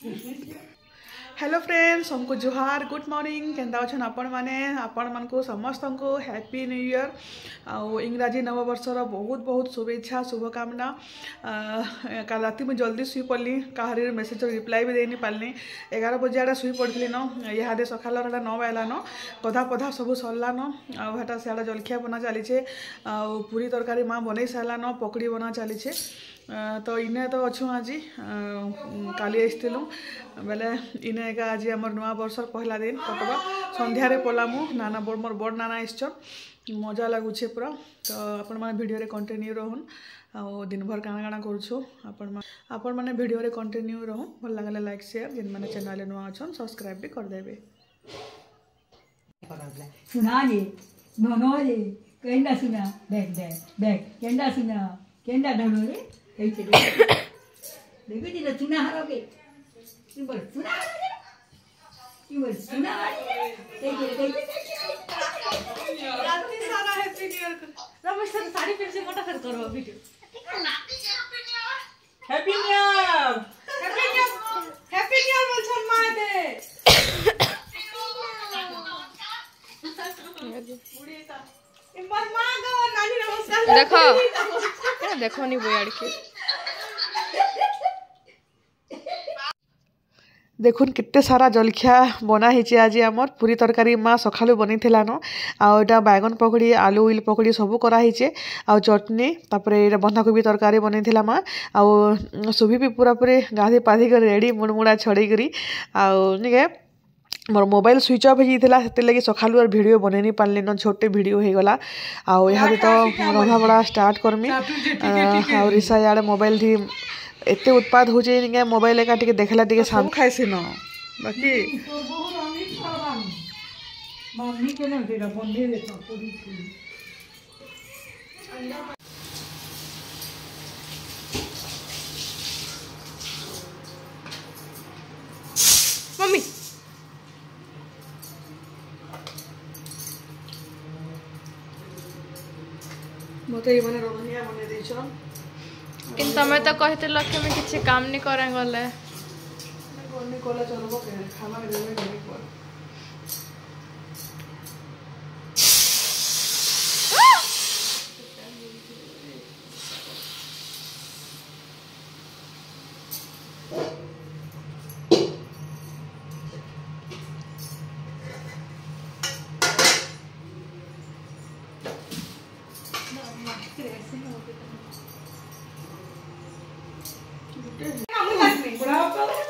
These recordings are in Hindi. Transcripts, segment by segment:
हेलो फ्रेंड्स, हमको जुहार गुड मॉर्निंग केंदा अच्छन आपण माने आपण मन को समस्त को हैप्पी न्यू ईयर आउ इंग्राजी नववर्षर बहुत बहुत शुभेच्छा शुभकामना। कल रात में जल्दी शुई पड़ली कहार मेसेज रिप्लाई भी देनी पारनी 11 बजे आड़े शुई पड़ी न इहादे सकाल 9 बाजला न कधा पधा सब सरला न आटा सियाड़ा जलखिया बना चलीचे पूरी तरकारी माँ बनई सारा न पकड़ी बना चलीचे। तो इने तो अच्छु आज काली आसलु बेले इने एका आज आम नुआ वर्षर पहला दिन कटवा संध्यारे पलामु नाना मोर बड़ नाना आसचन मजा लगुचे पूरा। तो आपण मैंने वीडियो रे कंटिन्यू रहन आ दिन भर काना काना करूछु आपण मैंने वीडियो रे कंटिन्यू रहन भल लागले लाइक शेयर जिन माने चैनल नुआ अछन सब्सक्राइब भी कर देबे। सुना जी नो जी केंदा सुना देख केंदा सुना केंदा ढोलो रे देखो जी सुना हरोगे इबर सुना रात्रि सारा happy new year Ramesh sir sari पहन से मोटा कर करो वीडियो हैप्पी न्यू ईयर बोलछन मां दे इमर मां गो नानी नमस्कार देखो नहीं बोयाड़ के देखुन कितने सारा जलखिया बना ही आज आमर पूरी तरकारी माँ सका बनी न आटा बैगन पकड़ी आलू उइल पकड़ी सब कराई आ चटनी तापर ये बंधाकोबी तरकारी बनी माँ आ सुभी भी पूरा पूरी गाधी पाधी कर रेडी मुड़मुड़ा छड़े करी आगे मोर मोबाइल स्विच ऑफ होता लगी सका वीडियो बन नहीं पार्ली न छोटे वीडियो हो गला आदि तो रंधा बड़ा स्टार्ट करमी आ रिसा यार मोबाइल थी एते उत्पाद हो जाए मोबाइल एका टिके देखला टिके साम खाइसी न बाकी मम्मी के न देरा बंदे दे तो पूरी मम्मी मते माने रोनिया बने देछन कि तमें तो कहते कि मैं किसी काम नहीं करें गले कोला चलबो के खाना देबे नहीं पर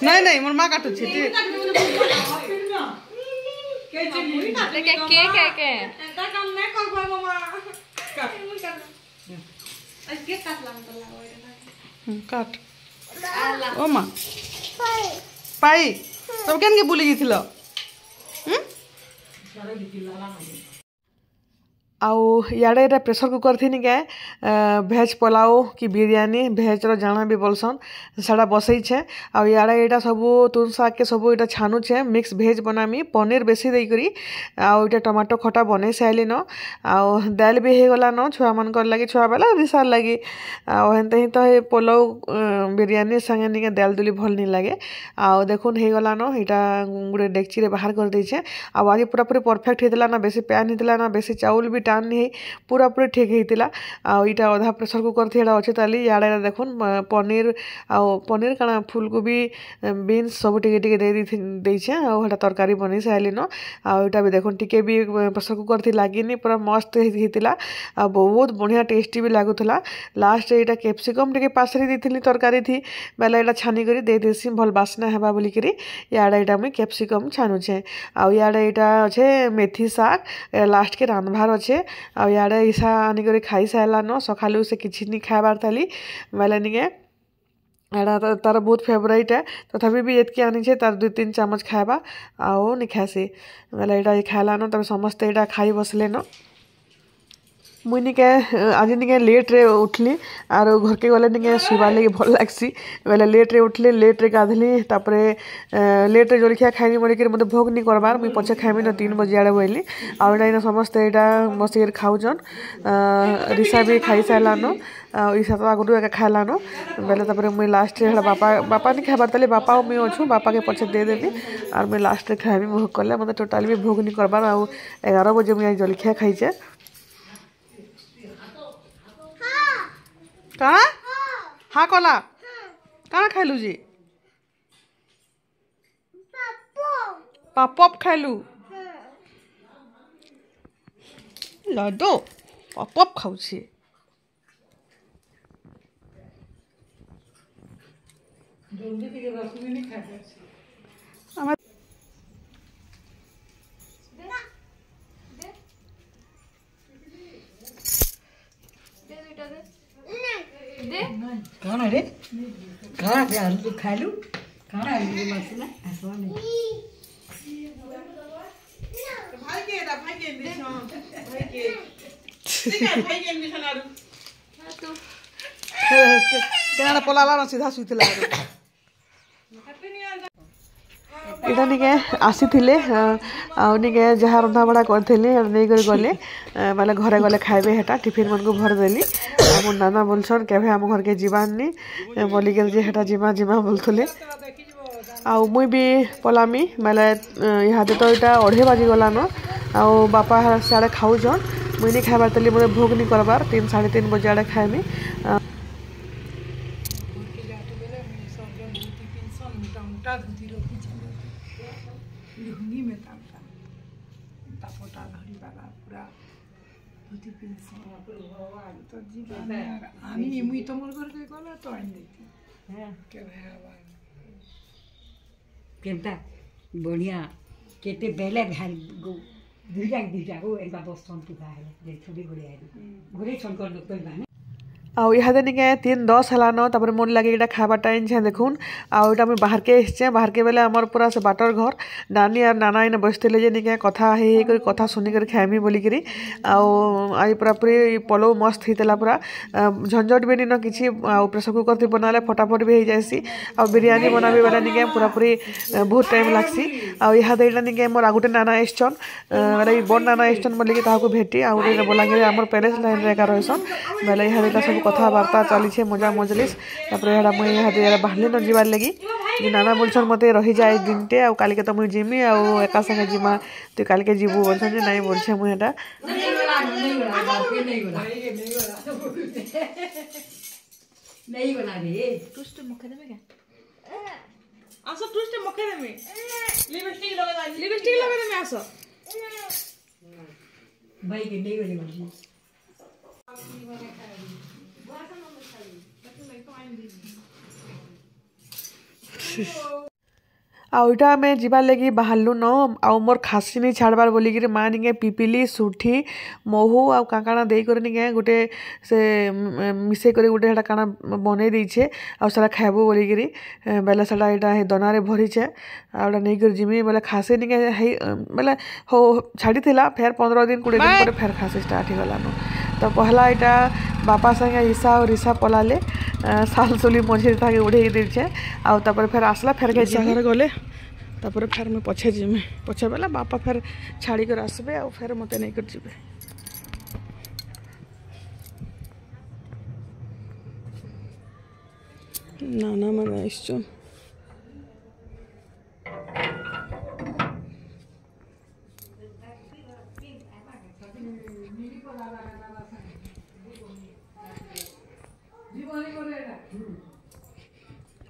नहीं नहीं मोर मां काटु छी के एटा काम नहीं करबो मामा काट ओ मां पाई तब केन के बुली गइथिलो आउ इे प्रेसर कुकर थी क्या भेज पुलाव कि बिरयानी भेज जाना भी बोलसन साड़ा बसईछे आड़े यहाँ सब तुन शाग के सब ये छानुचे मिक्स भेज बनामी पनीर बेसी देकरी आउटा टमाटो खटा बन सारे न आउ दाल भी हो गला न छुआ मान लगे छुआ बेला रिसार लगे आते ही तो पुलाव बिरयानी संगे निके दाल दुली भल नहीं लगे आउ देखुन हो गला न यहाँ गोटे डेक्ची बाहर कर देछे आज पूरा पूरी परफेक्ट होता ना बेसी पैन होता ना बेसी चाउल भी टान नहीं पूरा पूरी ठीक होता आईटा अधा प्रेसर कुकर थी अच्छे ताली इे देखुन पनीर पनीर काना फूलकोबी बीन्स सब टिके देछे आटा तरकारी बनी सारे न आईटा भी देखुन टिके भी प्रेसर कुकर थी लगिनी पूरा मस्त होता बहुत बढ़िया टेस्टी भी लगुला लास्ट यहाँ कैप्सिकम टिके पासरी दी तरकारी थी बेले यहाँ छानी कर दे देसी भल बास्ना है बोलिक इे यहाँ मुझे कैप्सिकम छानुचे आड़े यहाँ अच्छे मेथी शाग लास्ट के रांधबार अच्छे आड़े ईसा आनिक खाई सारा न सकालू से किसी नहीं खाबार थाली बेले निके एटा तार बहुत फेवरेट है तथापि भी एतकी आनी तार 2-3 चामच खावा आउ नहीं खासी बेले यहाँ खाला न तब समस्ते यहाँ खाई बसले न मुई निके आज निके लेट रे उठली आर घर के गले निके सुबार लगे भल लागसी बेले लेट रे उठली लेट रे गाधली तापरे लेट रे जलखिया खाइनी बोली कि मते भोग नहीं करबार मुई पछे खाइमी न 3 बजे आड़े बोली आ एटा समस्त एटा बसिक खाउजन रिसा भी खाई सालानो ई सात आगु एका खालानो बेले तापरे मुई लास्ट रे बापा नहीं खाबार तले बापा मुई अछु बापा के पछे दे देबी आर मुई लास्ट रे खाइमी भोग करले मते टोटली भी भोग नहीं करबार आ 11 बजे मुई जलखिया खाइचे कहाँ हाँ कला कहाँ खाइलु जी पॉप खाइलु लड्डू पॉप खाऊछि कौन रे कहाँ पे आलू खालू कहाँ आलू मसला आसवानी भाई के इंडिशन भाई के इंडिशन आरु तो केना पलाला न सीधा सुइतला एटा निके आसी थिले आ निके जहा रंधा बड़ा करथिले नै कर गले माले घरे गले खाइबे हेटा टिफिन मन को भर देली हम नाना बोलछन केभे हम घर के जीवानी बोली के जे हेटा जीवा जीवा बोलथले आ मुई भी पलामी माले यहाँ तो एटा 2:30 बाजी गलानो आ बापा साडे खाउ जन मुई नहीं खाइबार तली मोरे भोग नहीं करबार 3 3:30 बजे आड़े खाइमी केनता बढ़िया केते बेले भारी दुईटा को एक बस्तन की बाहर जे छोड़ी घरे आई घरे छनकर लोग तो बाने आउ इहादे निके 3:10 हलानो तापर मोर लागे एटा खाबा टाइम छे देखुन आउ एटा मैं बाहर के बेले हमर पूरा से बाटर घर नानी और नाना इने बसथिले जे निके कथा हे कर कथा सुनी कर खाइमी बोली करी आउ आई पूरा पूरी पलो मस्त हितला पूरा झंझट भी न किछि आउ प्रेशर कुकर थी बनाले फटाफट भी हो जायसी आउ बिरयानी बनाबे वाला निके पूरा पूरी बहुत टाइम लागसी आउ इहादे एटा निके मोर आगुटे नाना एस्टन वाला बड़ नाना एस्टन बोली कि ताको भेटी आउ रे बोला कि हमर पैलेस लाइन रे का रहसन बेले इहादे सब कथबार्ता चली मजा मजलिस मुझे यहाँ बाहर न जीवार लगी नाना बोलछन मत रही जाए दिनटे आ काल के तो मुझे जिमी आ एका संगे जिमा तु काल के जीवु बोलछन जे नहीं बोलछे मुझे आउटा आम जीवार लगी बाहरलु न आउ मोर खासी नहीं छाड़बार बोलिकी माँ निके पिपिली सुठी महू आउ काଣା देकर निके गोटे से मिसे कर गोटे हेटा काଣା बनै देछे आउ सारा खाइबो बोलिकी बेले सारा एटा दनारे भरीछे आउटा नहीं कर जिमी बेले खासी निके बेले हो छाड़ी थिला फेर 15 दिन 20 दिन पर फेर खासी स्टार्ट हो गला न तो पहला एटा बापा संगे ईसा और ईसा पलाले साल सोली मझे ताके उड़े देछे आउ तापर फेर आसला फेर के घर गले तापर फेर मैं पछे जिमे पछे बेला बापा फेर छाड़ी कर आसबे आ फेर मते नहीं कर जिबे नाना मन आइछन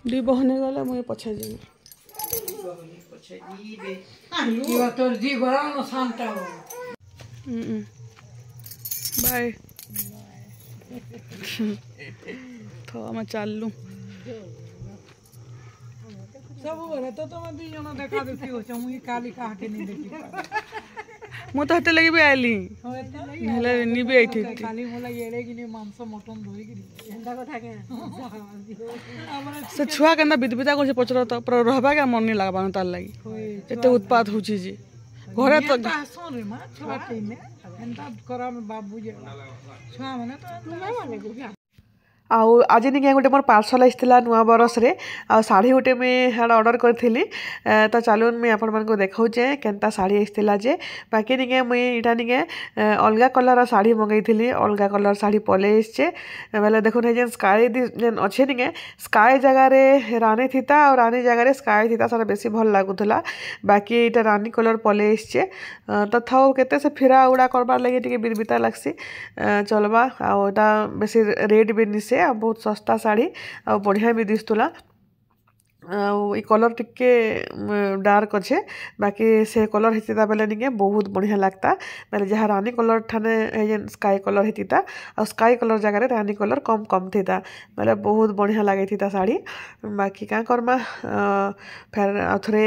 दी बहने गला मुझे पछे जिमे तोर जी बड़ा न शांत हो बाय तो हम चललू सब बड़ा तो तुम दी जन देखा देखी हो छ मुई काली काह के नहीं देखी मु तो हते लगी भी आइली हेले नि भी आइथि काली मोला येड़े कि मांस मटन धोई कि एंदा कथा के से छुआ केना बिदबिदा कर पचर तो पर रहबा के मन नहीं लागबा तार लगी एते उत्पात होची जी घरे तो सुन रे मां छुआ के ने ଏନ୍ତା କର ବାବୁ ଯେ ଛୁଆମାନେ ତ ତୁମେ ମାନେ କହୁଛି ଆଉ ଆଜି ନିକେ ଗୋଟେ ମୋର ପାର୍ସଲ ଆସିଥିଲା ନୂଆ ବରଷରେ ଆଉ ଶାଢ଼ୀ ଗୋଟେ ମୁଇଁ ହେଟା ଅର୍ଡ଼ର କରିଥିଲି ତ ଚାଲୁନ୍ ମୁଇଁ ଆପଣମାନଙ୍କୁ ଦେଖାଉଛେ କେନ୍ତା ଶାଢ଼ୀ ଆସିଥିଲା ଯେ ବାକି ନିକେ ମୁଇଁ ଇଟା ନିକେ ଅଲଗା କଲର୍ର ଶାଢ଼ୀ ମଗେଇଥିଲି ଅଲଗା କଲର୍ ଶାଢ଼ୀ ପଲେଇ ଆସିଛେ ବେଲେ ଦେଖୁନ୍ ଯେନ୍ ସ୍କାଏ ଯେନ୍ ଅଛେ ନିକେ ସ୍କାଏ ଜାଗାରେ ରାନୀ ଥିତା ଆଉ ରାନୀ ଜାଗାରେ ସ୍କାଏ ଥିତା ସେଟା ବେଶୀ ଭଲ ଲାଗୁଥିଲା ବାକି ଏଇଟା ରାନୀ କଲର୍ ପଲେଇ ଆସିଛେ ତ ଥାଉ କେତେ ସେ ଫିରା ଉଡ଼ା କରବାର୍ ଲାଗି ଟିକେ ବିରବିତା ଲାଗ୍ସି ଚଲବା ଆଉ ଏଟା ବେଶୀ ରେଟ୍ ବି ନିସେ ଆଉ ବହୁତ ଶସ୍ତା ଶାଢ଼ୀ ଆଉ ବଢ଼ିଆ ବି ଦିଶୁଥିଲା ଆଉ ଇ କଲର୍ ଟିକେ ଡାର୍କ ଅଛେ ବାକି ସେ କଲର୍ ହେଇଥିତା ବେଲେ ନିକେ ବହୁତ ବଢ଼ିଆ ଲାଗ୍ତା ବେଲେ ଯାହା ରାନୀ କଲର୍ ଠାନେ ଯେନ୍ ସ୍କାଏ କଲର୍ ହେଇଥିତା ଆଉ ସ୍କାଏ କଲର୍ ଜାଗାରେ ରାନୀ କଲର୍ କମ୍ ଥିତା ବେଲେ ବହୁତ ବଢ଼ିଆ ଲାଗିଥିତା ଶାଢ଼ୀ ବାକି କାଁ କର୍ମା ଫେର୍ ଆଉ ଥରେ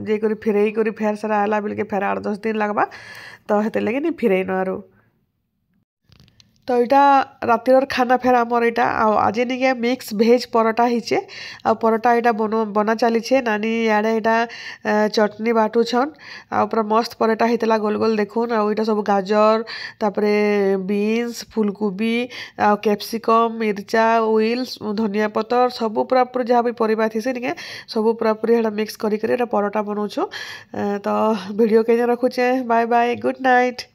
ଯାଇକରି ଫିରେଇ କରି ଫେର୍ ସେଟା ଆଇଲା ବେଲ୍କେ ଫେର୍ 8-10 ଦିନ ଲାଗ୍ବା ତ ହେଥିର୍ଲାଗି ନି ଫିରେଇନ ଆରୁ ତ ଏଇଟା ରାତିର ଖାନା ଫେର୍ ଆମର ଏଇଟା ଆଉ ଆଜି ନିକେ ମିକ୍ସ ଭେଜ୍ ପରଟା ହେଇଛେ ଆଉ ପରଟା ଏଇଟା ବନା ଚାଲିଛେ ନାନୀ ଇଆଡ଼େ ଏଇଟା ଚଟନି ବାଟୁଛନ୍ ଆଉ ପୁରା ମସ୍ତ ପରଟା ହେଇଥିଲା ଗୋଲ ଗୋଲ ଦେଖୁନ୍ ଆଉ ଏଇଟା ସବୁ ଗାଜର ତାପରେ ବିନ୍ସ ଫୁଲକୋବି ଆଉ କ୍ୟାପ୍ସିକମ୍ ମିର୍ଚା ୱିଲ୍ସ ଧନିଆ ପତ୍ର ସବୁ ପୁରାପୁରି ଯାହା ବି ପରିବା ଥିସି ନିକେ ସବୁ ପୁରାପୁରି ହେଟା ମିକ୍ସ କରିକି ଏଇଟା ପରଟା ବନଉଛୁ ତ ଭିଡ଼ିଓ କେନେ ରଖୁଛେ ବାଏ ବାଏ ଗୁଡ୍ ନାଇଟ୍।